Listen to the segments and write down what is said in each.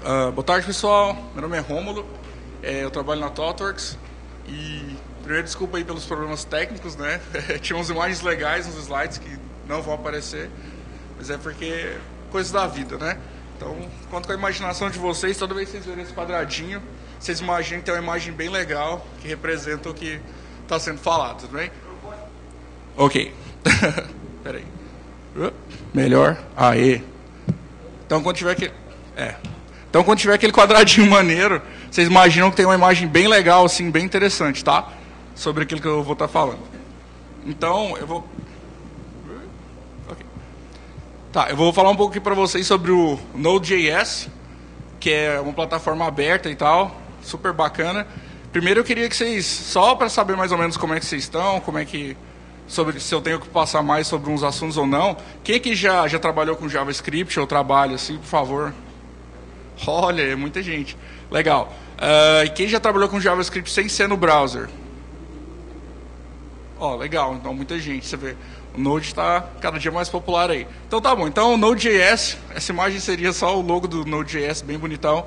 Boa tarde, pessoal. Meu nome é Rômulo. Eu trabalho na ThoughtWorks. E primeiro, desculpa aí pelos problemas técnicos, né? Tinha umas imagens legais nos slides que não vão aparecer, mas é porque coisas da vida, né? Então, conto com a imaginação de vocês. Toda vez que vocês verem esse quadradinho, vocês imaginem que tem uma imagem bem legal que representa o que está sendo falado, tudo bem? Ok. Peraí. Melhor. Aê. Então, quando tiver aquele quadradinho maneiro, vocês imaginam que tem uma imagem bem legal, assim, bem interessante, tá? Sobre aquilo que eu vou estar falando. Então, eu vou... Okay. Tá, eu vou falar um pouco aqui para vocês sobre o Node.js, que é uma plataforma aberta e tal, super bacana. Primeiro eu queria que vocês, só para saber mais ou menos como é que vocês estão, como é que... sobre se eu tenho que passar mais sobre uns assuntos ou não. Quem que já trabalhou com JavaScript ou trabalha assim, por favor? Olha, é muita gente. Legal. E quem já trabalhou com JavaScript sem ser no browser? Legal. Então, muita gente. Você vê, o Node está cada dia mais popular aí. Então, tá bom. Então, o Node.js, essa imagem seria só o logo do Node.js, bem bonitão.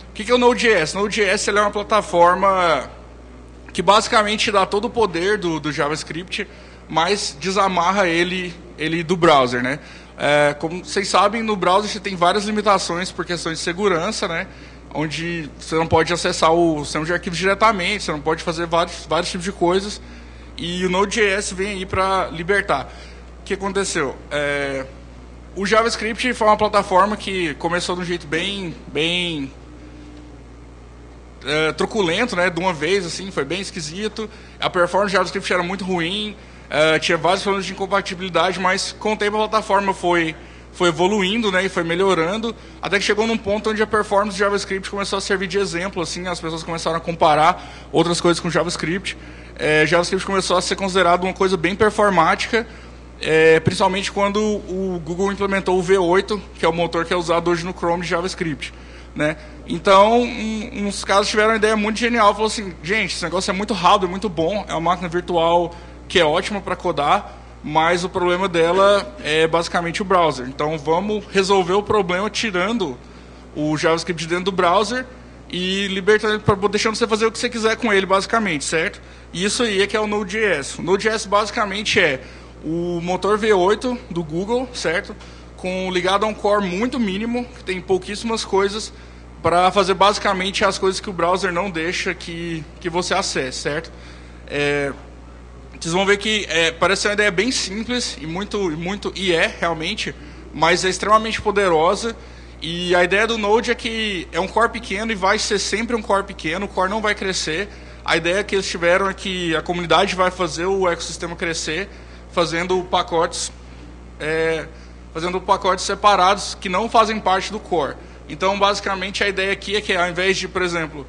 O que é o Node.js? Node.js é uma plataforma que basicamente dá todo o poder do JavaScript, mas desamarra ele do browser, né? Como vocês sabem, no browser você tem várias limitações por questões de segurança, né? Onde você não pode acessar o sistema de arquivos diretamente, você não pode fazer vários tipos de coisas, e o Node.js vem aí para libertar. O que aconteceu? O JavaScript foi uma plataforma que começou de um jeito bem truculento, né? De uma vez, assim, foi bem esquisito. A performance do JavaScript era muito ruim. Tinha vários problemas de incompatibilidade, mas com o tempo a plataforma foi evoluindo, né, e foi melhorando, até que chegou num ponto onde a performance do JavaScript começou a servir de exemplo, assim, as pessoas começaram a comparar outras coisas com JavaScript. JavaScript começou a ser considerado uma coisa bem performática, principalmente quando o Google implementou o V8, que é o motor que é usado hoje no Chrome de JavaScript, né? Então, uns caras tiveram uma ideia muito genial, falou assim, gente, esse negócio é muito rápido, é muito bom, é uma máquina virtual que é ótima para codar, mas o problema dela é basicamente o browser. Então, vamos resolver o problema tirando o JavaScript de dentro do browser e libertando ele, deixando você fazer o que você quiser com ele, basicamente, certo? E isso aí é que é o Node.js. O Node.js basicamente é o motor V8 do Google, certo? Ligado a um core muito mínimo, que tem pouquíssimas coisas, para fazer basicamente as coisas que o browser não deixa que você acesse, certo? Vocês vão ver que parece ser uma ideia bem simples e é realmente, mas é extremamente poderosa. E a ideia do Node é que é um core pequeno e vai ser sempre um core pequeno, o core não vai crescer. A ideia que eles tiveram é que a comunidade vai fazer o ecossistema crescer, fazendo pacotes separados que não fazem parte do core. Então, basicamente, a ideia aqui é que ao invés de, por exemplo,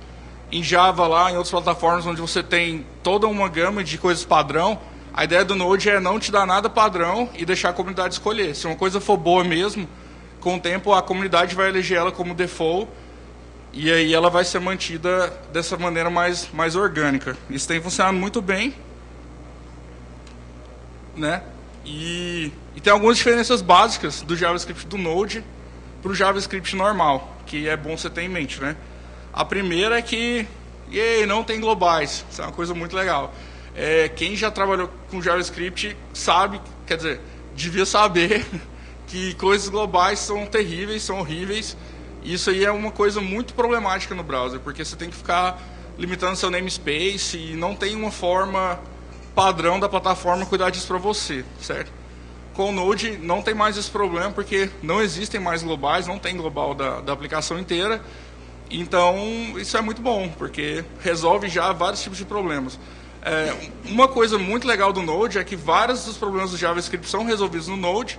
em Java, lá, em outras plataformas onde você tem toda uma gama de coisas padrão, a ideia do Node é não te dar nada padrão e deixar a comunidade escolher. Se uma coisa for boa mesmo, com o tempo a comunidade vai eleger ela como default e aí ela vai ser mantida dessa maneira mais orgânica. Isso tem funcionado muito bem, né? E tem algumas diferenças básicas do JavaScript do Node para o JavaScript normal, que é bom você ter em mente, né? A primeira é que não tem globais. Isso é uma coisa muito legal. Quem já trabalhou com JavaScript sabe, quer dizer, devia saber que coisas globais são terríveis, são horríveis. E isso aí é uma coisa muito problemática no browser, porque você tem que ficar limitando seu namespace e não tem uma forma padrão da plataforma cuidar disso para você, certo? Com o Node não tem mais esse problema, porque não existem mais globais, não tem global da aplicação inteira. Então, isso é muito bom, porque resolve já vários tipos de problemas. Uma coisa muito legal do Node é que vários dos problemas do JavaScript são resolvidos no Node.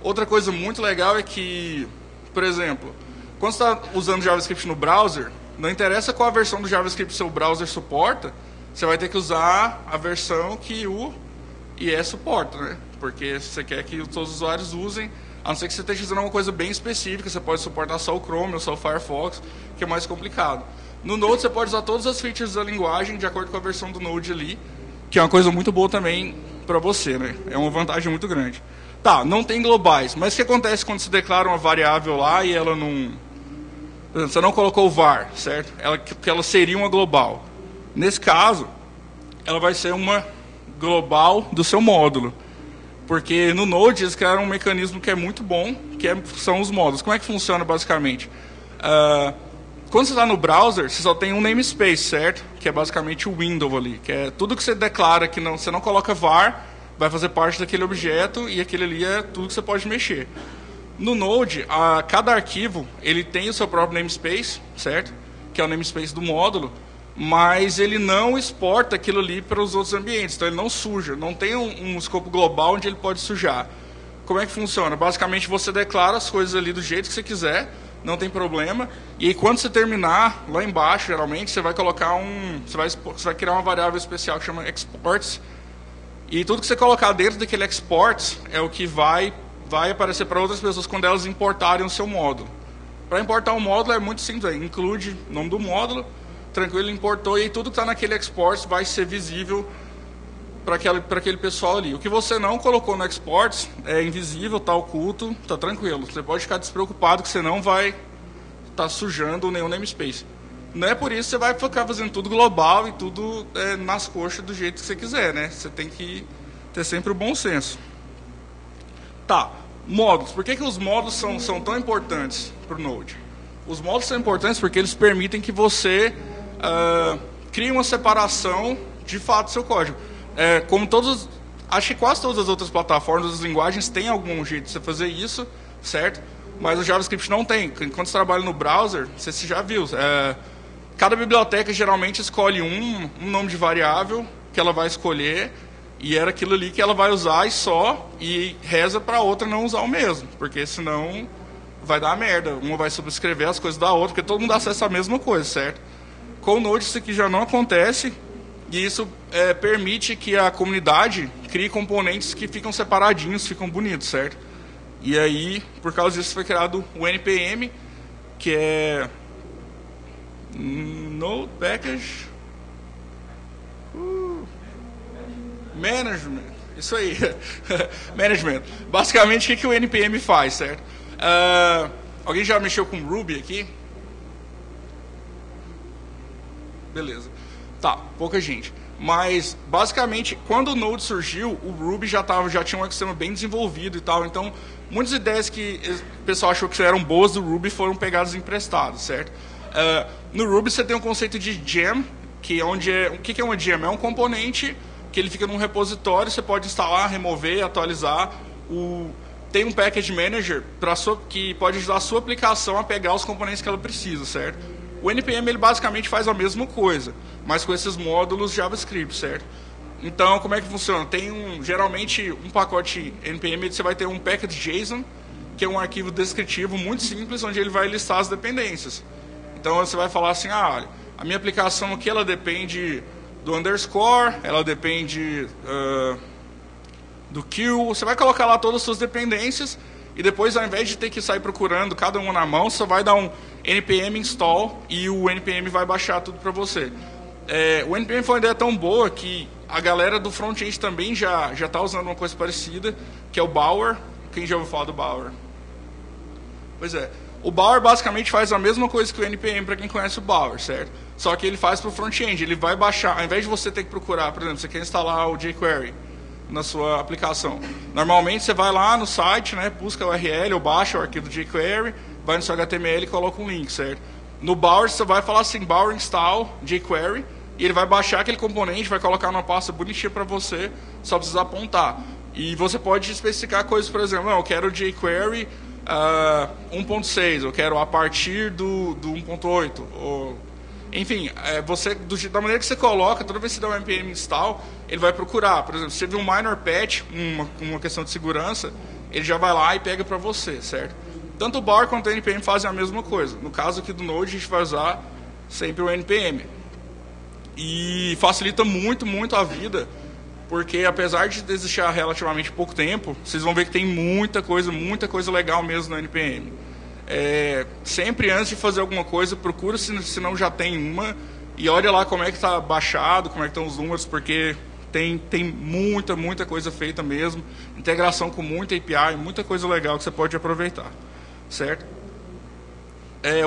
Outra coisa muito legal é que, por exemplo, quando você está usando JavaScript no browser, não interessa qual a versão do JavaScript seu browser suporta, você vai ter que usar a versão que o IE suporta, né? Porque você quer que todos os usuários usem, a não ser que você esteja usando uma coisa bem específica, você pode suportar só o Chrome ou só o Firefox, que é mais complicado. No Node você pode usar todas as features da linguagem de acordo com a versão do Node ali, que é uma coisa muito boa também para você, né? É uma vantagem muito grande. Tá, não tem globais, mas o que acontece quando se declara uma variável lá e ela Por exemplo, você não colocou o var, certo? Que ela seria uma global. Nesse caso, ela vai ser uma global do seu módulo. Porque no Node eles criaram um mecanismo que é muito bom, são os módulos. Como é que funciona basicamente? Quando você está no browser, você só tem um namespace, certo? Que é basicamente o window ali. Que é tudo que você declara que você não coloca var, vai fazer parte daquele objeto e aquele ali é tudo que você pode mexer. No Node, cada arquivo ele tem o seu próprio namespace, certo? Que é o namespace do módulo, mas ele não exporta aquilo ali para os outros ambientes, então ele não suja, não tem um escopo global onde ele pode sujar. Como é que funciona? Basicamente você declara as coisas ali do jeito que você quiser, não tem problema, e aí quando você terminar, lá embaixo, geralmente, você vai colocar você vai criar uma variável especial que chama exports, e tudo que você colocar dentro daquele exports é o que vai aparecer para outras pessoas quando elas importarem o seu módulo. Para importar um módulo é muito simples, include o nome do módulo, tranquilo, importou, e aí tudo que está naquele export vai ser visível para aquele pessoal ali. O que você não colocou no export é invisível, está oculto, está tranquilo. Você pode ficar despreocupado que você não vai estar sujando nenhum namespace. Não é por isso que você vai ficar fazendo tudo global e tudo nas coxas do jeito que você quiser, né? Você tem que ter sempre o bom senso. Tá, módulos. Por que os módulos são tão importantes para o Node? Os módulos são importantes porque eles permitem que você crie uma separação de fato do seu código. Como acho que quase todas as outras plataformas, as linguagens têm algum jeito de você fazer isso, certo? Mas o JavaScript não tem. Quando você trabalha no browser, você já viu. Cada biblioteca geralmente escolhe um nome de variável que ela vai escolher, e era aquilo ali que ela vai usar e reza para a outra não usar o mesmo, porque senão vai dar merda. Uma vai subscrever as coisas da outra, porque todo mundo acessa a mesma coisa, certo? Com o Node isso aqui já não acontece, e isso permite que a comunidade crie componentes que ficam separadinhos, ficam bonitos, certo? E aí, por causa disso, foi criado o NPM, que é Node Package Management. Isso aí. Management. Basicamente, o que o NPM faz, certo? Alguém já mexeu com Ruby aqui? Beleza. Tá, pouca gente. Mas, basicamente, quando o Node surgiu, o Ruby já tinha um ecossistema bem desenvolvido e tal. Então, muitas ideias que o pessoal achou que eram boas do Ruby foram pegadas emprestadas, certo? No Ruby você tem um conceito de gem, o que é uma gem? É um componente que ele fica num repositório, você pode instalar, remover, atualizar. Tem um package manager que pode ajudar a sua aplicação a pegar os componentes que ela precisa, certo? O NPM ele basicamente faz a mesma coisa, mas com esses módulos JavaScript, certo? Então, como é que funciona? Tem geralmente um pacote NPM, você vai ter um package JSON, que é um arquivo descritivo muito simples, onde ele vai listar as dependências. Então, você vai falar assim, olha, a minha aplicação aqui, ela depende do underscore, ela depende do kill, você vai colocar lá todas as suas dependências, e depois, ao invés de ter que sair procurando cada uma na mão, você vai dar um npm install e o npm vai baixar tudo para você. O npm foi uma ideia tão boa que a galera do front-end também já está usando uma coisa parecida, que é o Bower. Quem já ouviu falar do Bower? Pois é. O Bower basicamente faz a mesma coisa que o npm para quem conhece o Bower, certo? Só que ele faz para o front-end. Ele vai baixar, ao invés de você ter que procurar, por exemplo, você quer instalar o jQuery na sua aplicação. Normalmente você vai lá no site, né, busca o URL ou baixa o arquivo do jQuery, vai no seu HTML e coloca um link, certo? No Bower você vai falar assim, Bower install jQuery, e ele vai baixar aquele componente, vai colocar numa pasta bonitinha para você, só precisa apontar. E você pode especificar coisas, por exemplo, eu quero jQuery 1.6, eu quero a partir do 1.8, enfim, da maneira que você coloca, toda vez que você dá um npm install, ele vai procurar. Por exemplo, se você viu um minor patch, uma questão de segurança, ele já vai lá e pega para você, certo? Tanto o Bower quanto o npm fazem a mesma coisa. No caso aqui do Node, a gente vai usar sempre o npm. E facilita muito, muito a vida, porque apesar de existir há relativamente pouco tempo, vocês vão ver que tem muita coisa legal mesmo no npm. Sempre antes de fazer alguma coisa, procura se não já tem uma, e olha lá como é que está baixado, como é que estão os números, porque tem muita coisa feita mesmo, integração com muita API, muita coisa legal que você pode aproveitar, certo?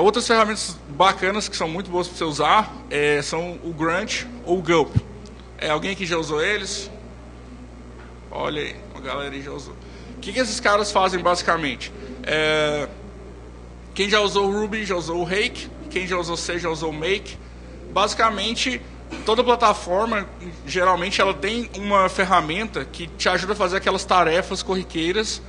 Outras ferramentas bacanas que são muito boas para você usar são o Grunt ou o Gulp. Alguém aqui já usou eles? Olha aí, a galera aí já usou. O que esses caras fazem basicamente? Quem já usou o Ruby já usou o Rake, quem já usou C já usou o Make. Basicamente, toda plataforma, geralmente, ela tem uma ferramenta que te ajuda a fazer aquelas tarefas corriqueiras,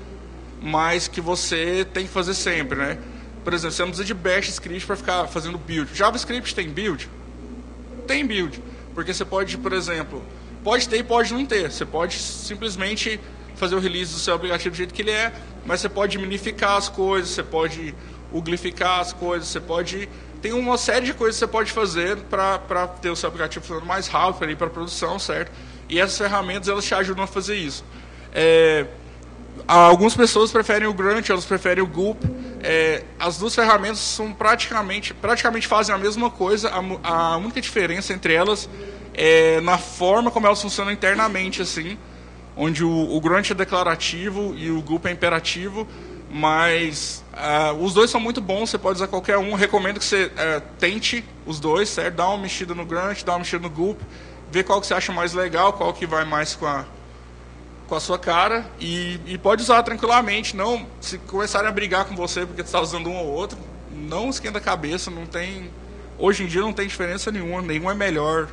mas que você tem que fazer sempre, né? Por exemplo, você não precisa de bash script para ficar fazendo build. JavaScript tem build? Tem build. Porque você pode, por exemplo, pode ter e pode não ter. Você pode simplesmente fazer o release do seu aplicativo do jeito que ele é, mas você pode minificar as coisas, você pode uglificar as coisas, você pode... Tem uma série de coisas que você pode fazer para ter o seu aplicativo funcionando mais rápido, para ir para a produção, certo? E essas ferramentas, elas te ajudam a fazer isso. Algumas pessoas preferem o Grunt, outras preferem o Gulp. As duas ferramentas são praticamente fazem a mesma coisa. A única diferença entre elas é na forma como elas funcionam internamente, assim, onde o Grunt é declarativo e o Gulp é imperativo, mas os dois são muito bons, você pode usar qualquer um. Recomendo que você tente os dois, certo? Dá uma mexida no Grunt, dá uma mexida no Gulp, vê qual que você acha mais legal, qual que vai mais com a sua cara, e pode usar tranquilamente. Não, se começarem a brigar com você porque você está usando um ou outro, não esquenta a cabeça, não tem... Hoje em dia não tem diferença nenhuma, nenhum é melhor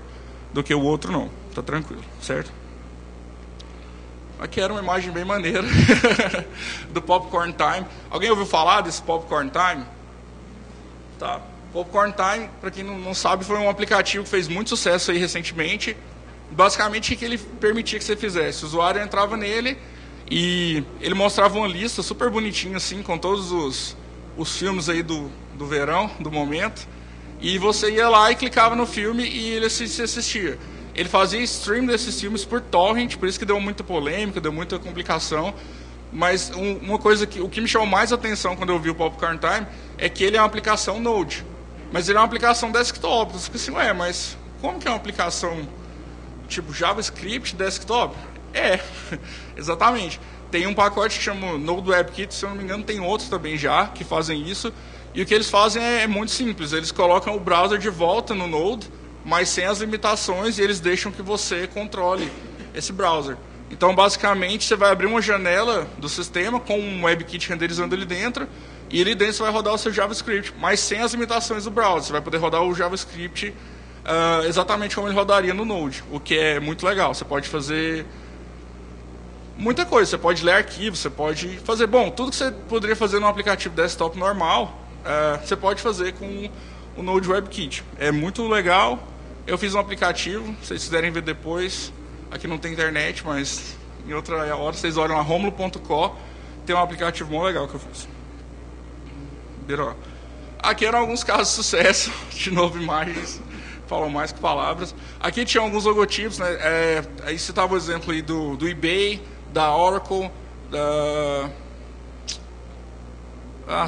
do que o outro, não. Tá tranquilo, certo? Aqui era uma imagem bem maneira do Popcorn Time. Alguém ouviu falar desse Popcorn Time? Tá. Popcorn Time, para quem não sabe, foi um aplicativo que fez muito sucesso aí recentemente. Basicamente, o que ele permitia que você fizesse? O usuário entrava nele e ele mostrava uma lista super bonitinha, assim, com todos os filmes aí do verão, do momento. E você ia lá e clicava no filme e ele assistia. Ele fazia stream desses filmes por torrent, por isso que deu muita polêmica, deu muita complicação. Mas uma coisa o que me chamou mais atenção quando eu vi o Popcorn Time é que ele é uma aplicação Node. Mas ele é uma aplicação desktop. Eu fiquei assim, mas como que é uma aplicação tipo JavaScript desktop? Exatamente. Tem um pacote que chama Node WebKit, se eu não me engano tem outros também já que fazem isso. E o que eles fazem é muito simples. Eles colocam o browser de volta no Node, mas sem as limitações, e eles deixam que você controle esse browser. Então, basicamente, você vai abrir uma janela do sistema com um WebKit renderizando ali dentro, e ali dentro você vai rodar o seu JavaScript, mas sem as limitações do browser. Você vai poder rodar o JavaScript exatamente como ele rodaria no Node, o que é muito legal. Você pode fazer muita coisa. Você pode ler arquivos, você pode fazer... Bom, tudo que você poderia fazer num aplicativo desktop normal, você pode fazer com o Node WebKit. É muito legal. Eu fiz um aplicativo, se vocês quiserem ver depois. Aqui não tem internet, mas em outra hora vocês olham a romulo.co. Tem um aplicativo muito legal que eu fiz. Aqui eram alguns casos de sucesso. De novo, imagens falam mais que palavras. Aqui tinha alguns logotipos, né? Aí citava o exemplo aí do eBay, da Oracle,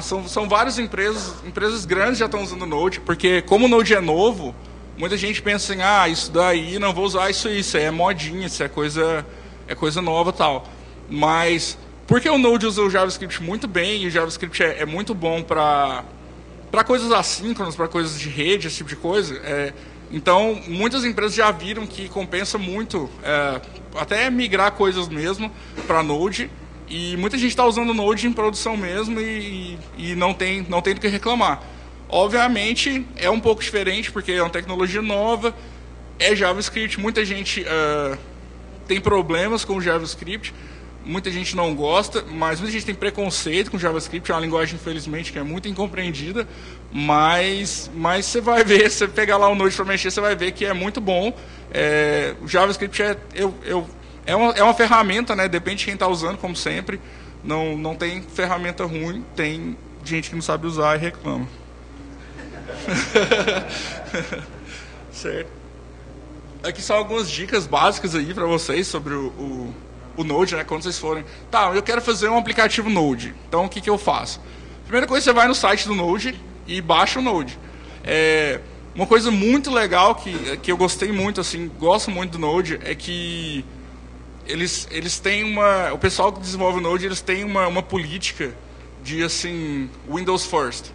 são várias empresas grandes já estão usando o Node, porque como o Node é novo, muita gente pensa assim, isso daí, não vou usar isso é modinha, isso é coisa nova e tal. Mas, porque o Node usa o JavaScript muito bem, e o JavaScript é muito bom para coisas assíncronas, para coisas de rede, esse tipo de coisa, então, muitas empresas já viram que compensa muito, até migrar coisas mesmo para Node, e muita gente está usando o Node em produção mesmo e não tem do que reclamar. Obviamente, é um pouco diferente, porque é uma tecnologia nova, é JavaScript, muita gente tem problemas com o JavaScript, muita gente não gosta, mas muita gente tem preconceito com JavaScript, é uma linguagem, infelizmente, que é muito incompreendida, mas você vai ver, se você pegar lá o Node para mexer, você vai ver que é muito bom. O JavaScript é uma ferramenta, né? Depende de quem está usando, como sempre. Não tem ferramenta ruim, tem gente que não sabe usar e reclama. Certo. Aqui são algumas dicas básicas aí para vocês sobre o Node, né? Quando vocês forem... eu quero fazer um aplicativo Node. Então, o que eu faço? Primeira coisa, você vai no site do Node e baixa o Node. Uma coisa muito legal que eu gostei muito, assim, gosto muito do Node, é que eles têm o pessoal que desenvolve o Node, eles têm uma política de, assim, Windows First.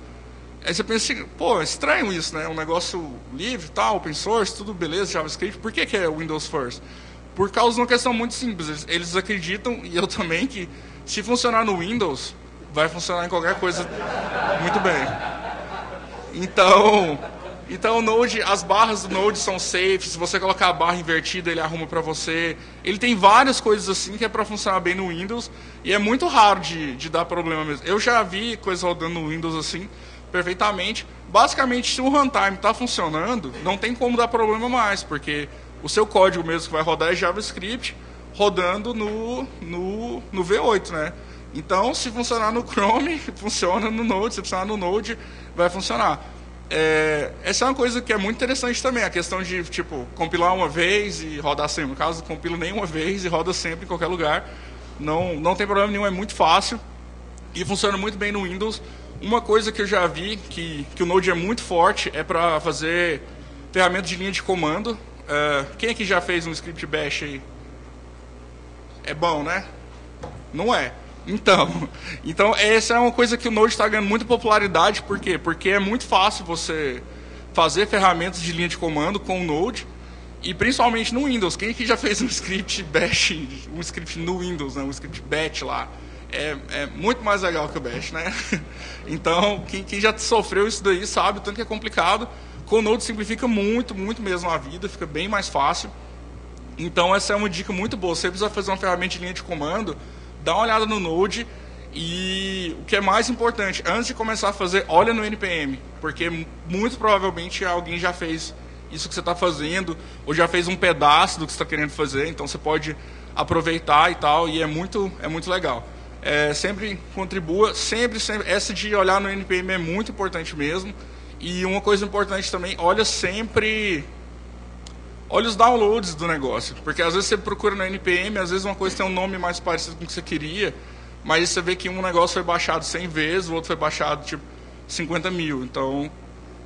Aí você pensa assim, pô, é estranho isso, né? Um negócio livre, tal, open source, tudo beleza, JavaScript. Por que é Windows First? Por causa de uma questão muito simples. Eles acreditam, e eu também, que se funcionar no Windows, vai funcionar em qualquer coisa muito bem. Então o Node, as barras do Node são safe. Se você colocar a barra invertida, ele arruma para você. Ele tem várias coisas assim que é para funcionar bem no Windows. E é muito raro de dar problema mesmo. Eu já vi coisas rodando no Windows assim, perfeitamente. Basicamente, se o runtime está funcionando, não tem como dar problema mais, porque o seu código mesmo que vai rodar é JavaScript rodando no V8, né? Então, se funcionar no Chrome, funciona no Node. Se funcionar no Node, vai funcionar. Essa é uma coisa que é muito interessante também, a questão de, tipo, compilar uma vez e rodar sempre. No caso, compila nenhuma vez e roda sempre em qualquer lugar. Não tem problema nenhum, é muito fácil e funciona muito bem no Windows. Uma coisa que eu já vi, que o Node é muito forte, é para fazer ferramentas de linha de comando. Quem aqui já fez um script bash aí? É bom, né? Não é. Então essa é uma coisa que o Node está ganhando muita popularidade. Por quê? Porque é muito fácil você fazer ferramentas de linha de comando com o Node, e principalmente no Windows. Quem aqui já fez um script bash, um script no Windows, né? Um script batch lá? É muito mais legal que o bash, né? Então, quem já sofreu isso daí sabe o tanto que é complicado. Com o Node simplifica muito, muito mesmo a vida, fica bem mais fácil. Então, essa é uma dica muito boa. Se você precisa fazer uma ferramenta de linha de comando, dá uma olhada no Node. E o que é mais importante, antes de começar a fazer, olha no NPM, porque muito provavelmente alguém já fez isso que você está fazendo, ou já fez um pedaço do que você está querendo fazer, então você pode aproveitar e tal, e é muito legal. Sempre contribua, sempre, essa de olhar no NPM é muito importante mesmo. E uma coisa importante também, olha os downloads do negócio, porque às vezes você procura no NPM, às vezes uma coisa tem um nome mais parecido com o que você queria, mas você vê que um negócio foi baixado 100 vezes, o outro foi baixado tipo 50 mil. Então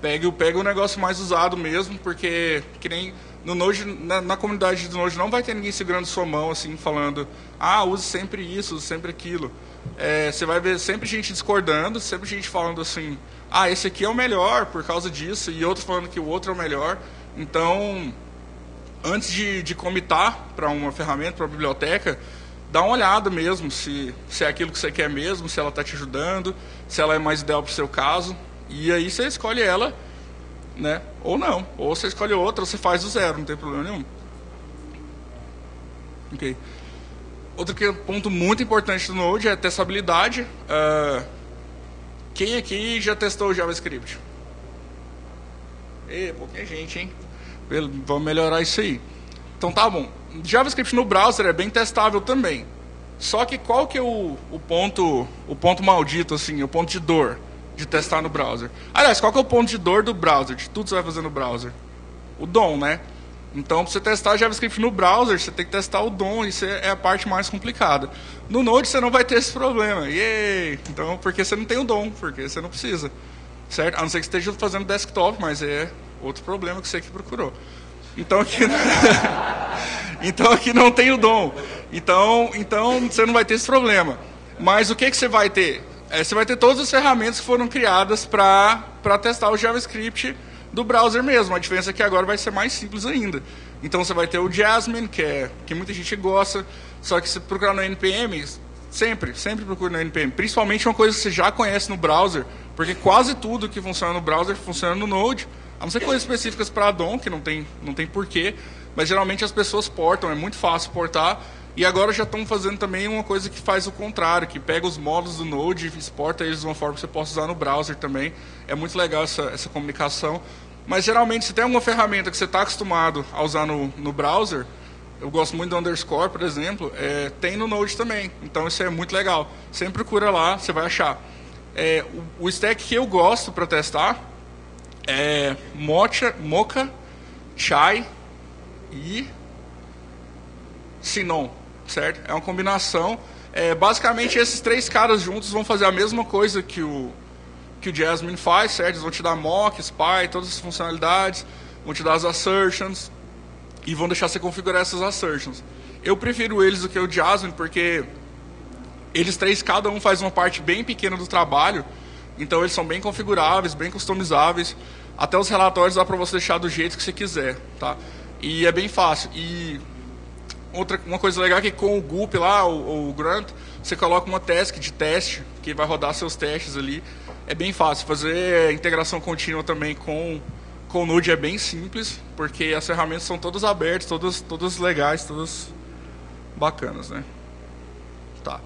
pega o negócio mais usado mesmo, porque que nem no Node, na comunidade do Node não vai ter ninguém segurando sua mão assim, falando, use sempre isso, use sempre aquilo. Você vai ver sempre gente discordando, sempre gente falando assim, esse aqui é o melhor por causa disso, e outro falando que o outro é o melhor. Então, antes de commitar para uma ferramenta, para uma biblioteca, dá uma olhada mesmo se é aquilo que você quer mesmo, se ela está te ajudando, se ela é mais ideal para o seu caso. E aí você escolhe ela, né? Ou não. Ou você escolhe outra, ou você faz do zero, não tem problema nenhum. Ok. Outro ponto muito importante do Node é a testabilidade. Quem aqui já testou o JavaScript? Pouquinha gente, hein? Vamos melhorar isso aí. Então tá bom. JavaScript no browser é bem testável também. Só que qual que é o ponto maldito, assim, o ponto de dor de testar no browser? Aliás, qual que é o ponto de dor do browser, de tudo que você vai fazer no browser? O DOM, né? Então, para você testar JavaScript no browser, você tem que testar o DOM, isso é a parte mais complicada. No Node você não vai ter esse problema. Yay! Então, porque você não tem o DOM, porque você não precisa. Certo? A não ser que esteja fazendo desktop, mas é outro problema que você que procurou. Então aqui não tem o DOM. Então você não vai ter esse problema. Mas o que você vai ter? Você vai ter todas as ferramentas que foram criadas para testar o JavaScript do browser mesmo. A diferença é que agora vai ser mais simples ainda. Então você vai ter o Jasmine, que muita gente gosta, só que se procurar no NPM, sempre procure no NPM. Principalmente uma coisa que você já conhece no browser, porque quase tudo que funciona no browser funciona no Node, a não ser coisas específicas para DOM, que não tem porquê, mas geralmente as pessoas portam, é muito fácil portar. E agora já estão fazendo também uma coisa que faz o contrário, que pega os módulos do Node e exporta eles de uma forma que você possa usar no browser também. É muito legal essa comunicação. Mas geralmente, se tem alguma ferramenta que você está acostumado a usar no browser, eu gosto muito do Underscore, por exemplo, tem no Node também. Então isso é muito legal. Sempre procura lá, você vai achar. O stack que eu gosto para testar é Mocha, Chai e Sinon. Certo? É uma combinação. Basicamente, esses três caras juntos vão fazer a mesma coisa que o Jasmine faz, certo? Eles vão te dar mock, spy, todas as funcionalidades, vão te dar as assertions e vão deixar você configurar essas assertions. Eu prefiro eles do que o Jasmine, porque eles três, cada um faz uma parte bem pequena do trabalho, Então eles são bem configuráveis, bem customizáveis. Até os relatórios dá para você deixar do jeito que você quiser, tá? E é bem fácil. E uma coisa legal é que com o Gulp lá, o Grunt, você coloca uma task de teste que vai rodar seus testes ali. É bem fácil. Fazer integração contínua também com o Node é bem simples, porque as ferramentas são todas abertas, todas legais, todas bacanas, né? Tá.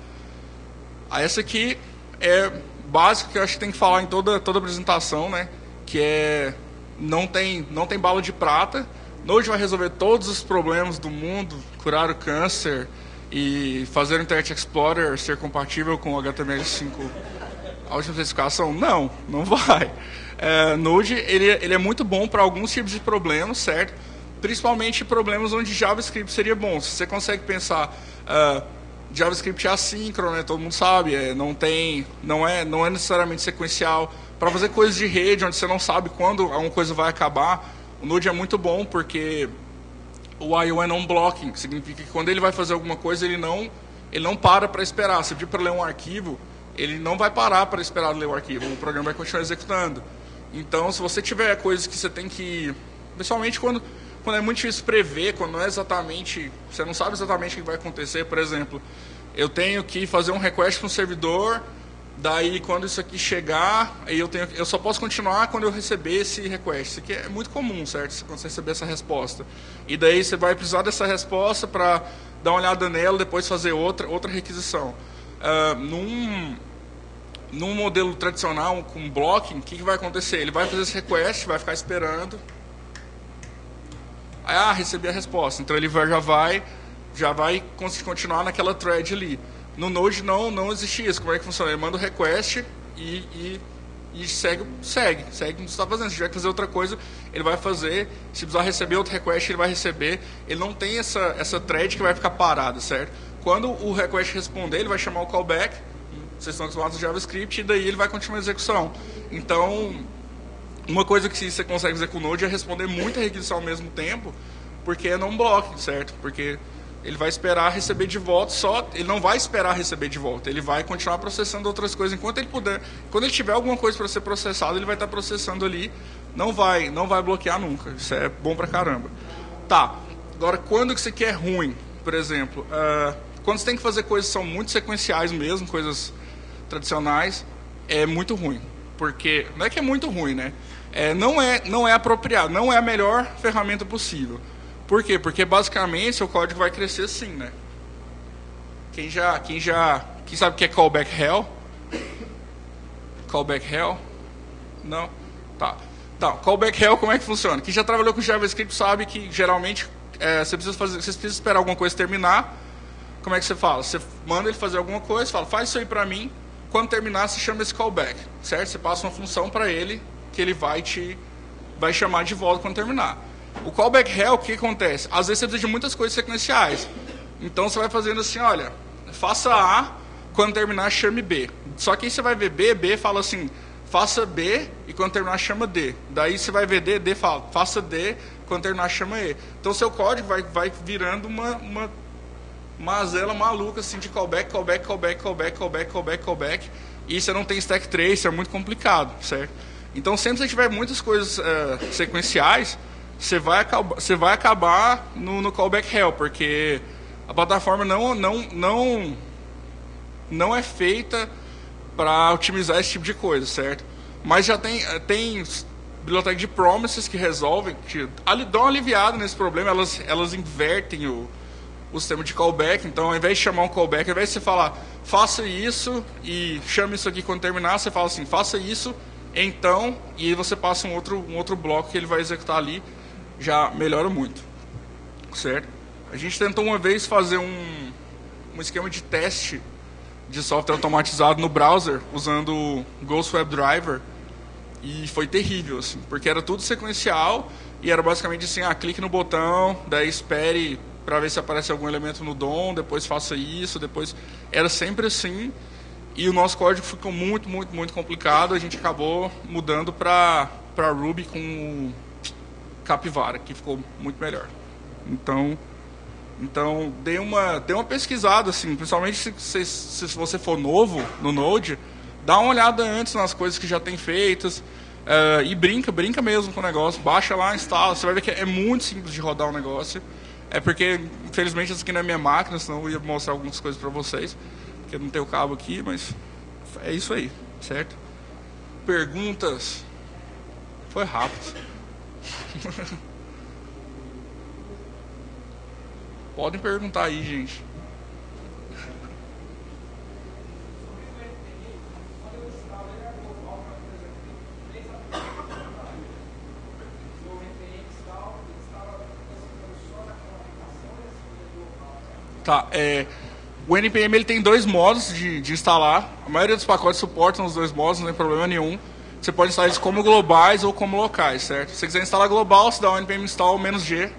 Essa aqui é básico que eu acho que tem que falar em toda apresentação, né? Que é não tem bala de prata. Node vai resolver todos os problemas do mundo, curar o câncer e fazer o Internet Explorer ser compatível com o HTML5 a última especificação. Não vai. Node ele é muito bom para alguns tipos de problemas, certo? Principalmente problemas onde JavaScript seria bom. Se você consegue pensar JavaScript é assíncrono, né? Todo mundo sabe, não é necessariamente sequencial. Para fazer coisas de rede, onde você não sabe quando alguma coisa vai acabar, o Node é muito bom, porque o I/O é non-blocking, que significa que quando ele vai fazer alguma coisa, ele não para esperar. Se pedir para ler um arquivo, ele não vai parar para esperar ler o arquivo, o programa vai continuar executando. Então, se você tiver coisas que você tem que... Principalmente quando é muito difícil prever, quando não é exatamente... Você não sabe exatamente o que vai acontecer. Por exemplo, eu tenho que fazer um request para um servidor, daí quando isso aqui chegar, aí eu só posso continuar quando eu receber esse request. Isso aqui é muito comum, certo? Quando você receber essa resposta. E daí você vai precisar dessa resposta para dar uma olhada nela, depois fazer outra requisição. Num modelo tradicional, com blocking, o que vai acontecer? Ele vai fazer esse request, vai ficar esperando. Aí, recebi a resposta. Então ele já vai conseguir continuar naquela thread ali. No Node não existe isso. Como é que funciona? Ele manda o request e segue o que você está fazendo. Se tiver que fazer outra coisa, ele vai fazer. Se precisar receber outro request, ele vai receber. Ele não tem essa thread que vai ficar parada, certo? Quando o request responder, ele vai chamar o callback. Vocês estão acostumados no JavaScript, e daí ele vai continuar a execução. Então, uma coisa que você consegue fazer com o Node é responder muita requisição ao mesmo tempo, porque é non-blocking, certo? Porque ele vai esperar receber de volta, ele não vai esperar receber de volta, ele vai continuar processando outras coisas enquanto ele puder. Quando ele tiver alguma coisa para ser processado, ele vai estar processando ali, não vai bloquear nunca. Isso é bom pra caramba. Tá, agora quando que isso aqui é ruim? Por exemplo, quando você tem que fazer coisas que são muito sequenciais mesmo, coisas tradicionais, é muito ruim. Porque, não é que é muito ruim, né? Não é apropriado, não é a melhor ferramenta possível. Por quê? Porque basicamente seu código vai crescer assim, né? Quem sabe o que é callback hell? Callback hell? Não? Tá. Então, callback hell como é que funciona? Quem já trabalhou com JavaScript sabe que geralmente você precisa esperar alguma coisa terminar. Como é que você fala? Você manda ele fazer alguma coisa, fala, faz isso aí pra mim. Quando terminar, você chama esse callback, certo? Você passa uma função para ele que ele vai chamar de volta quando terminar. O callback hell, o que acontece? Às vezes você precisa de muitas coisas sequenciais. Então você vai fazendo assim, olha, faça A, quando terminar chame B. Só que aí você vai ver B fala assim, faça B e quando terminar chama D. Daí você vai ver D fala, faça D, quando terminar chama E. Então seu código vai virando uma mazela maluca assim de callback. E você não tem stack trace, é muito complicado, certo? Então sempre que você tiver muitas coisas sequenciais, você vai acabar no callback hell, porque a plataforma não é feita para otimizar esse tipo de coisa, certo? Mas já tem biblioteca de promises que resolvem, que dão uma aliviada nesse problema, elas invertem o sistema de callback. Então, ao invés de chamar um callback, ao invés de você falar, faça isso e chame isso aqui quando terminar, você fala assim, faça isso, então, e aí você passa um outro bloco que ele vai executar ali, já melhora muito, certo? A gente tentou uma vez fazer um esquema de teste de software automatizado no browser, usando o Ghost WebDriver, e foi terrível, assim, porque era tudo sequencial, e era basicamente assim, clique no botão, daí espere para ver se aparece algum elemento no DOM, depois faça isso, depois... Era sempre assim, e o nosso código ficou muito, muito, muito complicado, a gente acabou mudando para Ruby com o Capivara, que ficou muito melhor. Então dê uma pesquisada, assim, principalmente se você for novo no Node, dá uma olhada antes nas coisas que já tem feitas e brinca mesmo com o negócio. Baixa lá, instala, você vai ver que é muito simples de rodar o negócio. É porque, infelizmente, essa aqui não é minha máquina, senão eu ia mostrar algumas coisas para vocês, porque eu não tenho o cabo aqui, mas é isso aí, certo? Perguntas? Foi rápido. Podem perguntar aí, gente. Tá, o NPM ele tem 2 modos de instalar. A maioria dos pacotes suportam os 2 modos, não tem problema nenhum. Você pode instalar eles como globais ou como locais, certo? Se você quiser instalar global, você dá o npm install -g.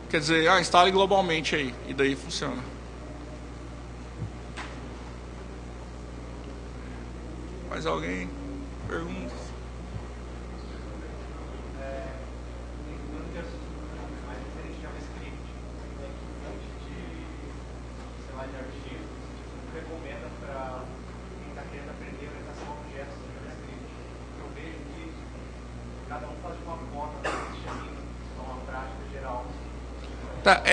Quer dizer, instale globalmente aí. E daí funciona. Mais alguém? Pergunta? Tá,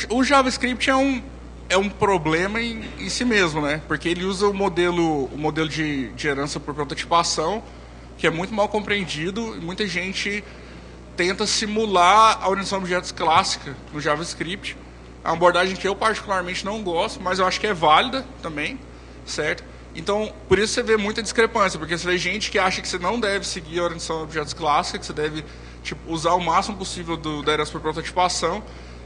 o JavaScript é um problema em si mesmo, né? Porque ele usa o modelo de herança por prototipação, que é muito mal compreendido, e muita gente tenta simular a orientação a objetos clássica no JavaScript. É uma abordagem que eu particularmente não gosto, mas eu acho que é válida também, certo? Então, por isso você vê muita discrepância, porque você vê gente que acha que você não deve seguir a orientação a objetos clássica, que você deve usar o máximo possível da herança por prototipação,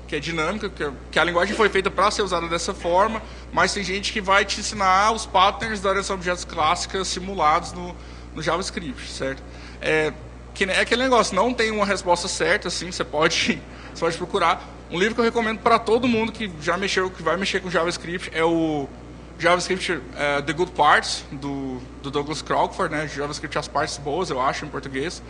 que é dinâmica, que a linguagem foi feita para ser usada dessa forma, mas tem gente que vai te ensinar os patterns da orientação a objetos clássica simulados no JavaScript, certo? É aquele negócio, não tem uma resposta certa, assim, você pode procurar. Um livro que eu recomendo para todo mundo que já mexeu, que vai mexer com JavaScript, é o JavaScript The Good Parts, do Douglas Crockford, né? JavaScript As Partes Boas, eu acho, em português.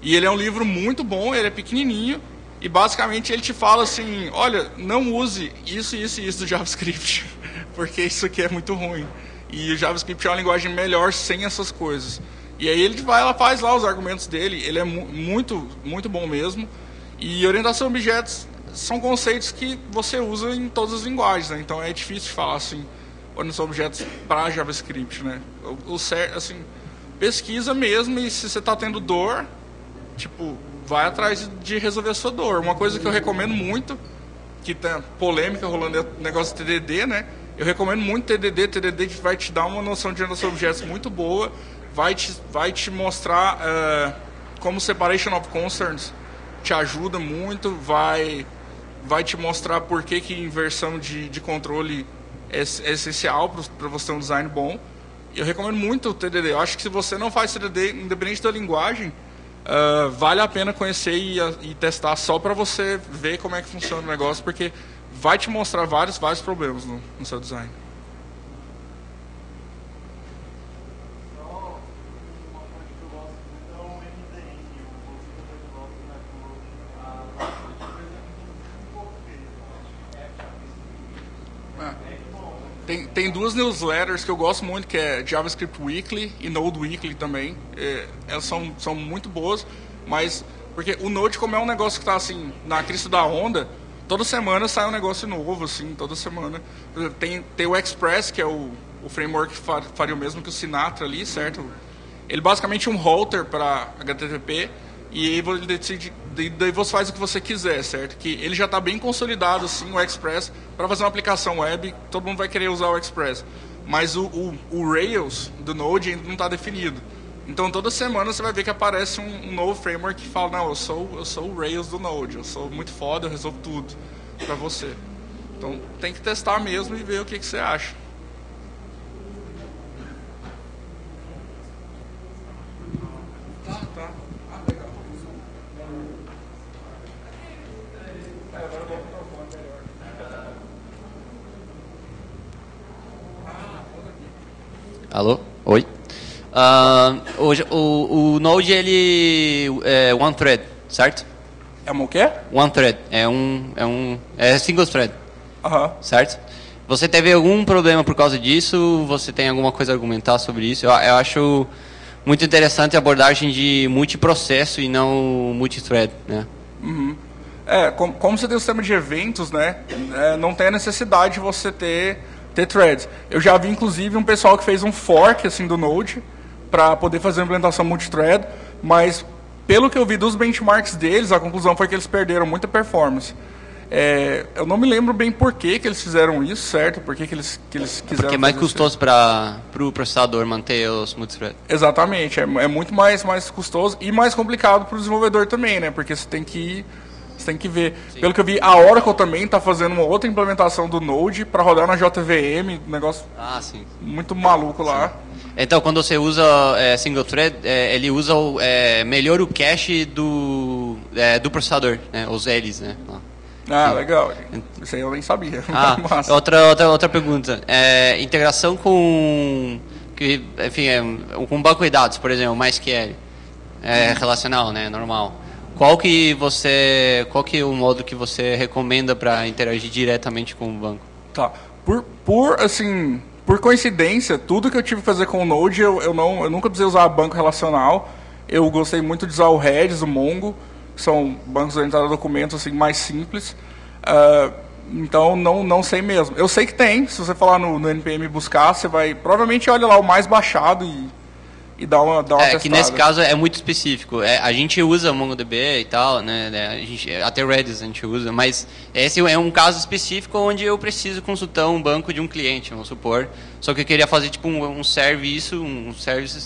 E ele é um livro muito bom, ele é pequenininho, e basicamente ele te fala assim, olha, não use isso do JavaScript, porque isso aqui é muito ruim. E o JavaScript é uma linguagem melhor sem essas coisas. E aí ele vai lá, faz lá os argumentos dele, ele é muito, muito bom mesmo. E orientação a objetos são conceitos que você usa em todas as linguagens, né? Então é difícil de falar assim, orientação a objetos para JavaScript, né? Assim, pesquisa mesmo, e se você está tendo dor, vai atrás de resolver a sua dor. Uma coisa que eu recomendo muito, que tem polêmica rolando, é o negócio de TDD, né? Eu recomendo muito TDD. TDD vai te dar uma noção de orientação a objetos muito boa, vai te mostrar como separation of concerns te ajuda muito, vai te mostrar por que inversão de controle é essencial para você ter um design bom. Eu recomendo muito o TDD. Eu acho que se você não faz TDD, independente da linguagem, vale a pena conhecer e testar só para você ver como é que funciona o negócio, porque vai te mostrar vários problemas no seu design. Tem 2 newsletters que eu gosto muito, que é JavaScript Weekly e Node Weekly também. Elas são muito boas, mas porque o Node, como é um negócio que está assim, na crista da onda, toda semana sai um negócio novo, assim, toda semana. Tem o Express, que é o framework que faria o mesmo que o Sinatra ali, certo? Ele basicamente é um router para HTTP, e aí ele decide, daí você faz o que você quiser, certo? Que ele já está bem consolidado, assim, o Express, para fazer uma aplicação web, todo mundo vai querer usar o Express. Mas o Rails do Node ainda não está definido. Então, toda semana você vai ver que aparece um novo framework que fala, não, eu sou o Rails do Node, eu sou muito foda, eu resolvo tudo para você. Então, tem que testar mesmo e ver o que você acha. Tá. Alô? Oi. Hoje, o Node, ele é one thread, certo? É o quê? One thread. É single thread. Aham. Certo? Você teve algum problema por causa disso? Você tem alguma coisa a argumentar sobre isso? Eu acho muito interessante a abordagem de multiprocesso e não multithread, né? Uhum. Como você tem o sistema de eventos, né, não tem a necessidade de você ter threads. Eu já vi, inclusive, um pessoal que fez um fork assim, do Node para poder fazer a implementação multithread, mas pelo que eu vi dos benchmarks deles, a conclusão foi que eles perderam muita performance. Eu não me lembro bem por que eles fizeram isso, certo? Por que eles quiseram. Porque é mais custoso para o processador manter os multithread. Exatamente, é muito mais custoso e mais complicado para o desenvolvedor também, né? Porque você tem que ver. Sim. Pelo que eu vi, a Oracle também está fazendo uma outra implementação do Node para rodar na JVM, um negócio muito maluco lá. Então, quando você usa single thread, ele usa melhor o cache do processador, né? Os Ls, né? Legal. Isso aí eu nem sabia. Outra pergunta. Integração com banco de dados, por exemplo, MySQL. Relacional, né? Normal. Qual que é o modo que você recomenda para interagir diretamente com o banco? Tá. Por coincidência, tudo que eu tive que fazer com o Node, eu nunca precisei usar banco relacional. Eu gostei muito de usar o Redis, o Mongo, que são bancos orientados a documentos assim, mais simples. Então, não sei mesmo. Eu sei que tem, se você falar no NPM buscar, você vai... Provavelmente olha lá o mais baixado e dá uma testada. Que nesse caso é muito específico. A gente usa MongoDB e tal, né? Até Redis a gente usa, mas esse é um caso específico onde eu preciso consultar um banco de um cliente, vamos supor. Só que eu queria fazer tipo um service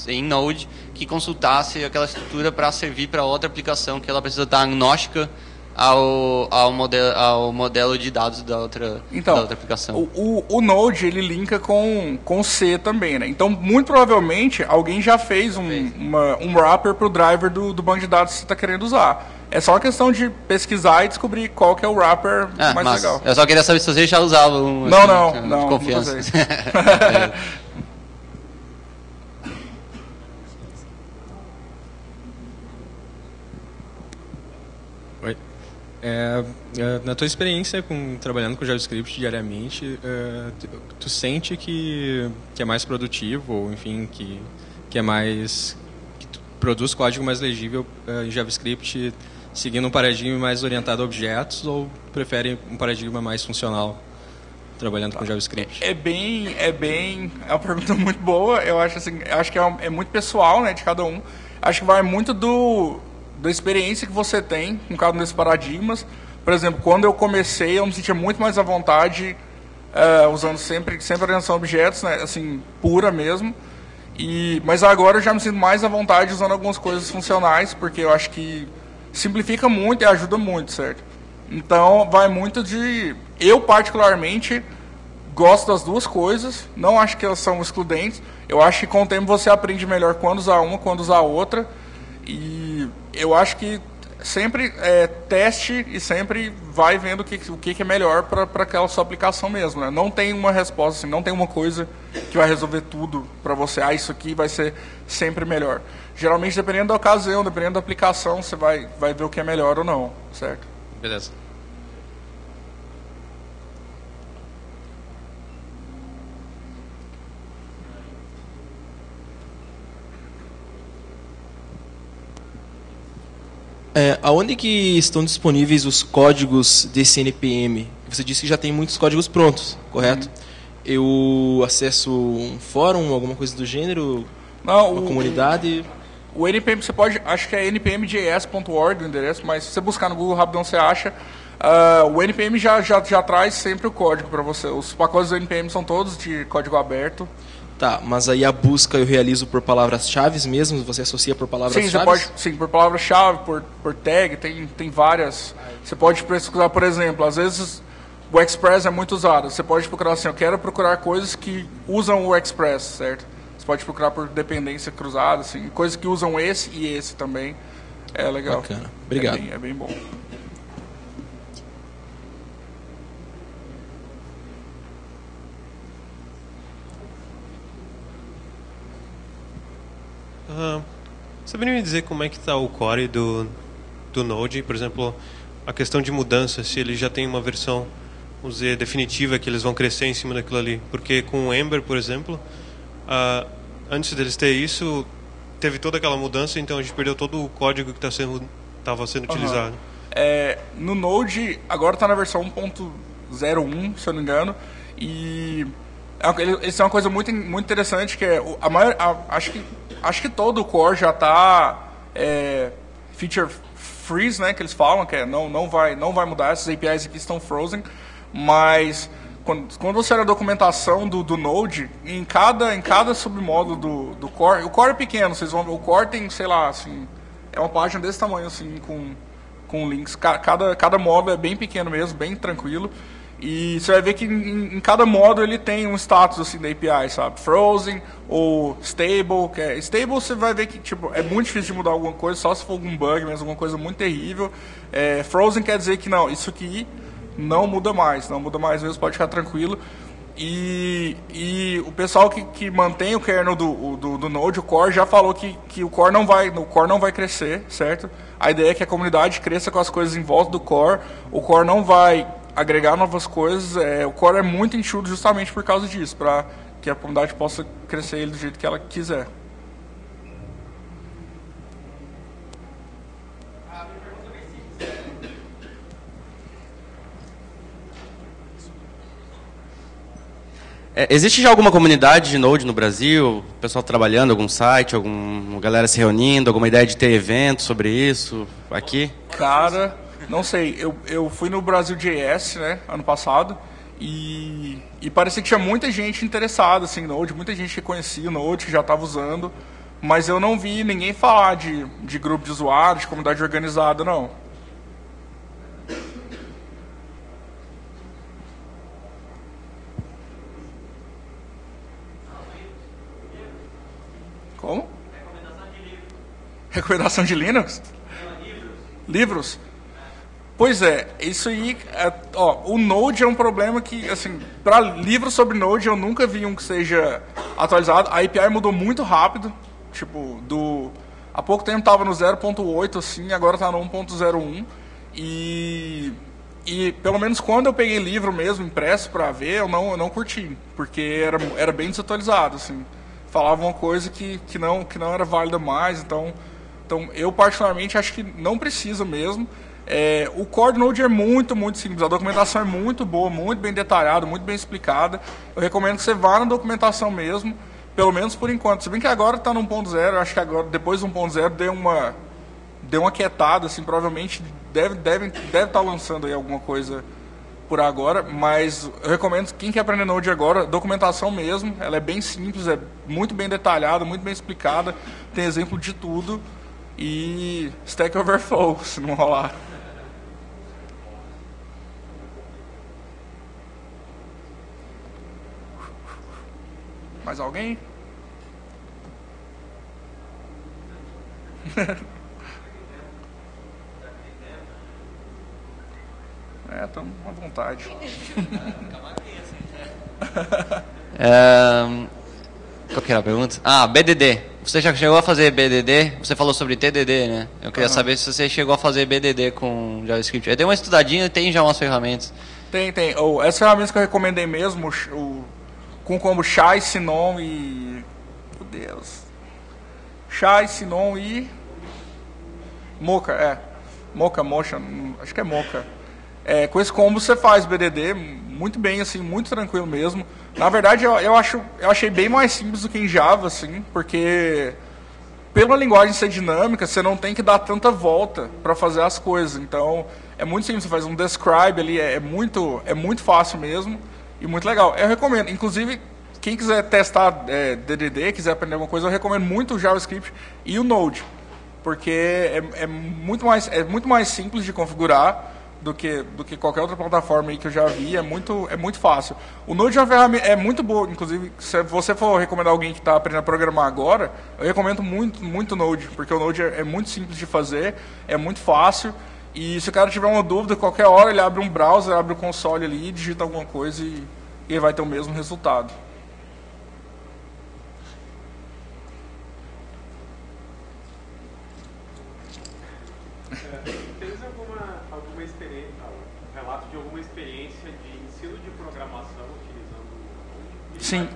em Node que consultasse aquela estrutura para servir para outra aplicação que ela precisa estar agnóstica ao modelo de dados da outra aplicação. O Node ele linka com C também, né? Então, muito provavelmente, alguém já fez um wrapper para o driver do banco de dados que você está querendo usar. É só uma questão de pesquisar e descobrir qual que é o wrapper mais legal. Eu só queria saber se você já usava um de confiança. Oi. Na tua experiência trabalhando com JavaScript diariamente, tu sente que é mais produtivo, ou enfim, que é mais... que tu produz código mais legível em JavaScript seguindo um paradigma mais orientado a objetos, ou prefere um paradigma mais funcional trabalhando com JavaScript? É uma pergunta muito boa. Eu acho que é muito pessoal, né, de cada um. Acho que vai muito da experiência que você tem com cada um desses paradigmas. Por exemplo, quando eu comecei, eu me sentia muito mais à vontade usando sempre orientação a objetos, né, assim, pura mesmo. Mas agora eu já me sinto mais à vontade usando algumas coisas funcionais, porque eu acho que simplifica muito e ajuda muito, certo? Então, vai muito de... Eu, particularmente, gosto das duas coisas. Não acho que elas são excludentes. Eu acho que com o tempo você aprende melhor quando usar uma, quando usar a outra. E eu acho que sempre teste e sempre vai vendo o que é melhor para aquela sua aplicação mesmo, né? Não tem uma resposta, assim, não tem uma coisa que vai resolver tudo para você. Isso aqui vai ser sempre melhor. Geralmente, dependendo da ocasião, dependendo da aplicação, você vai ver o que é melhor ou não, certo? Beleza. Aonde que estão disponíveis os códigos desse NPM? Você disse que já tem muitos códigos prontos, correto? Eu acesso um fórum, alguma coisa do gênero? Não, uma comunidade? O NPM você pode, acho que é npmjs.org o endereço, mas se você buscar no Google rapidão você acha. O NPM já traz sempre o código para você. Os pacotes do NPM são todos de código aberto. Tá, mas aí a busca eu realizo por palavras-chave mesmo? Você associa por palavras-chave? Sim, por palavra-chave, por tag, tem várias. Você pode pesquisar, por exemplo, às vezes o Express é muito usado. Você pode procurar assim, eu quero procurar coisas que usam o Express, certo? Você pode procurar por dependência cruzada, assim, coisas que usam esse e esse também. É legal. Bacana, obrigado. É bem bom. Você poderia me dizer como é que está o core do Node? Por exemplo, a questão de mudança, se ele já tem uma versão vamos dizer, definitiva que eles vão crescer em cima daquilo ali. Porque com o Ember, por exemplo, antes deles ter isso, teve toda aquela mudança, então a gente perdeu todo o código que estava sendo utilizado. No Node, agora está na versão 1.01, se eu não me engano, e eles têm uma coisa muito interessante, que é acho que todo o core já está feature freeze, né, que eles falam, que não vai mudar, essas APIs aqui estão frozen, mas quando você olha a documentação do Node, em cada submódulo do core, o core é pequeno, vocês vão ver, o core tem, sei lá, assim, é uma página desse tamanho, assim, com links, cada módulo é bem pequeno mesmo, bem tranquilo, e você vai ver que em cada módulo ele tem um status assim da API, sabe? Frozen ou stable, stable você vai ver que tipo, é muito difícil de mudar alguma coisa, só se for algum bug, mas alguma coisa muito terrível. Frozen quer dizer que não, isso aqui não muda mais mesmo, pode ficar tranquilo. E o pessoal que mantém o kernel do Node, o core, já falou que o core não vai crescer, certo? A ideia é que a comunidade cresça com as coisas em volta do core, o core não vai agregar novas coisas, o core é muito enxuto justamente por causa disso, para que a comunidade possa crescer ele do jeito que ela quiser. Existe já alguma comunidade de Node no Brasil? Pessoal trabalhando, algum site, alguma galera se reunindo, alguma ideia de ter evento sobre isso aqui? Cara, não sei. Eu fui no Brasil JS, né, ano passado, e parecia que tinha muita gente interessada assim, em Node, muita gente que conhecia o Node, que já estava usando, mas eu não vi ninguém falar de grupo de usuários, de comunidade organizada, não. Como? Recomendação de Linux? Livros? Pois é, isso aí, o Node é um problema que, assim, para livros sobre Node eu nunca vi um que seja atualizado. A API mudou muito rápido, tipo, há pouco tempo estava no 0.8, assim, agora está no 1.01, e pelo menos quando eu peguei livro mesmo, impresso para ver, eu não curti, porque era bem desatualizado, assim. Falava uma coisa que não era válida mais, então eu particularmente acho que não precisa mesmo. O core do Node é muito, muito simples, a documentação é muito boa, muito bem detalhada, muito bem explicada. Eu recomendo que você vá na documentação mesmo, pelo menos por enquanto. Se bem que agora está no 1.0, eu acho que agora, depois do 1.0, deu uma quietada, assim, provavelmente deve estar lançando aí alguma coisa por agora, mas eu recomendo quem quer aprender Node agora, documentação mesmo, ela é bem simples, é muito bem detalhada, muito bem explicada, tem exemplo de tudo, e Stack Overflow, se não rolar. Mais alguém? Estamos à vontade. Qual que era a pergunta? BDD. Você já chegou a fazer BDD? Você falou sobre TDD, né? Eu queria saber se você chegou a fazer BDD com JavaScript. Eu dei uma estudadinha e tem já umas ferramentas. Tem. Essas ferramentas que eu recomendei mesmo, com como Chai, Sinon e... Meu Deus. Chai, Sinon e... Mocha, Mocha, acho que é Mocha. Com esse combo você faz BDD muito bem, assim, muito tranquilo mesmo. Na verdade, eu achei bem mais simples do que em Java, assim, porque pela linguagem ser dinâmica, você não tem que dar tanta volta para fazer as coisas. Então, é muito simples, você faz um describe ali, é muito fácil mesmo e muito legal. Eu recomendo, inclusive, quem quiser testar DDD, quiser aprender alguma coisa, eu recomendo muito o JavaScript e o Node, porque é muito mais simples de configurar do que qualquer outra plataforma aí que eu já vi, é muito fácil. O Node é uma ferramenta, é muito boa, inclusive, se você for recomendar alguém que está aprendendo a programar agora, eu recomendo muito o Node, porque o Node é muito simples de fazer, é muito fácil, e se o cara tiver uma dúvida, qualquer hora ele abre um browser, abre o console ali, digita alguma coisa e ele vai ter o mesmo resultado. relato de alguma experiência de ensino de programação utilizando o Node? Sim,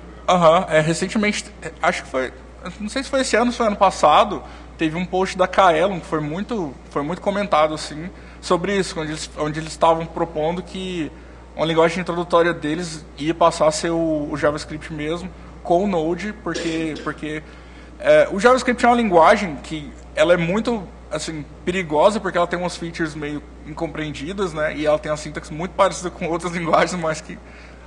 recentemente, acho que foi, não sei se foi esse ano ou foi ano passado, teve um post da Kaelon que foi muito comentado assim, sobre isso, onde eles estavam propondo que uma linguagem introdutória deles ia passar a ser o JavaScript mesmo, com o Node, porque o JavaScript é uma linguagem que ela é muito assim, perigosa, porque ela tem umas features meio incompreendidas, né? E ela tem uma sintaxe muito parecida com outras linguagens, mas que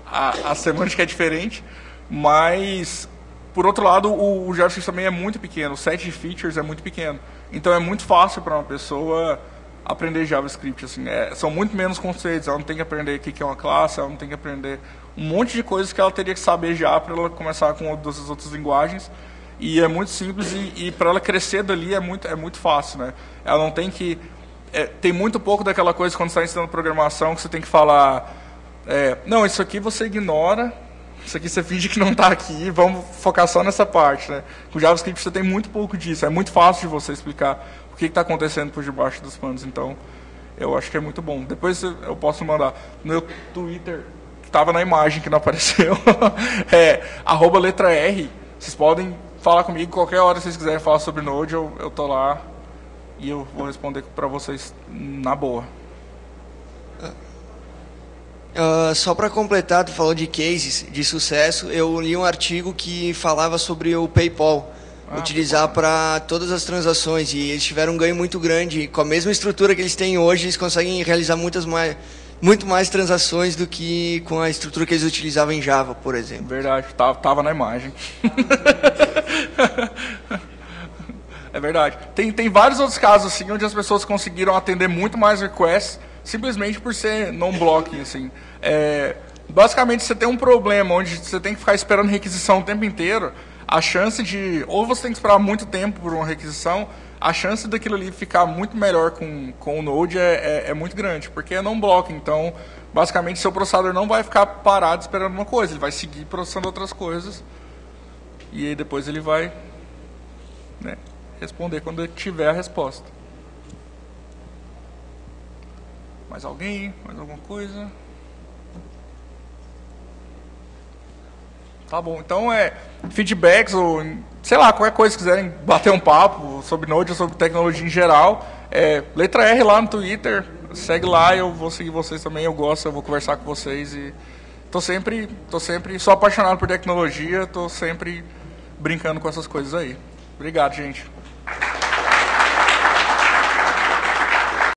a semântica é diferente. Mas, por outro lado, o JavaScript também é muito pequeno, o set de features é muito pequeno. Então é muito fácil para uma pessoa aprender JavaScript. Assim, são muito menos conceitos, ela não tem que aprender o que é uma classe, ela não tem que aprender um monte de coisas que ela teria que saber já para ela começar com as outras linguagens. E é muito simples e para ela crescer dali é muito fácil, né? Ela não tem que... tem muito pouco daquela coisa quando você está ensinando programação que você tem que falar... não, isso aqui você ignora, isso aqui você finge que não está aqui, vamos focar só nessa parte, né? Com JavaScript você tem muito pouco disso, é muito fácil de você explicar o que está acontecendo por debaixo dos panos. Então, eu acho que é muito bom. Depois eu posso mandar no meu Twitter, que estava na imagem que não apareceu, @letra_R, vocês podem... falar comigo qualquer hora que vocês quiserem falar sobre Node, eu tô lá e eu vou responder para vocês na boa. Só para completar, tu falou de cases de sucesso, eu li um artigo que falava sobre o PayPal, utilizar para todas as transações, e eles tiveram um ganho muito grande. Com a mesma estrutura que eles têm hoje, eles conseguem realizar muito mais transações do que com a estrutura que eles utilizavam em Java, por exemplo. Verdade, tava na imagem. É verdade. Tem vários outros casos assim onde as pessoas conseguiram atender muito mais requests simplesmente por ser non-blocking, assim. Basicamente, você tem um problema onde você tem que ficar esperando requisição o tempo inteiro, a chance de... ou você tem que esperar muito tempo por uma requisição, a chance daquilo ali ficar muito melhor com o Node é muito grande, porque é non-blocking. Então, basicamente, seu processador não vai ficar parado esperando uma coisa, ele vai seguir processando outras coisas, e aí depois ele vai, né, responder quando tiver a resposta. Mais alguém? Mais alguma coisa? Tá bom, então feedbacks ou, sei lá, qualquer coisa que quiserem bater um papo sobre Node ou sobre tecnologia em geral, letra R lá no Twitter, segue lá, eu vou seguir vocês também, eu vou conversar com vocês e sou apaixonado por tecnologia, tô sempre brincando com essas coisas aí. Obrigado, gente.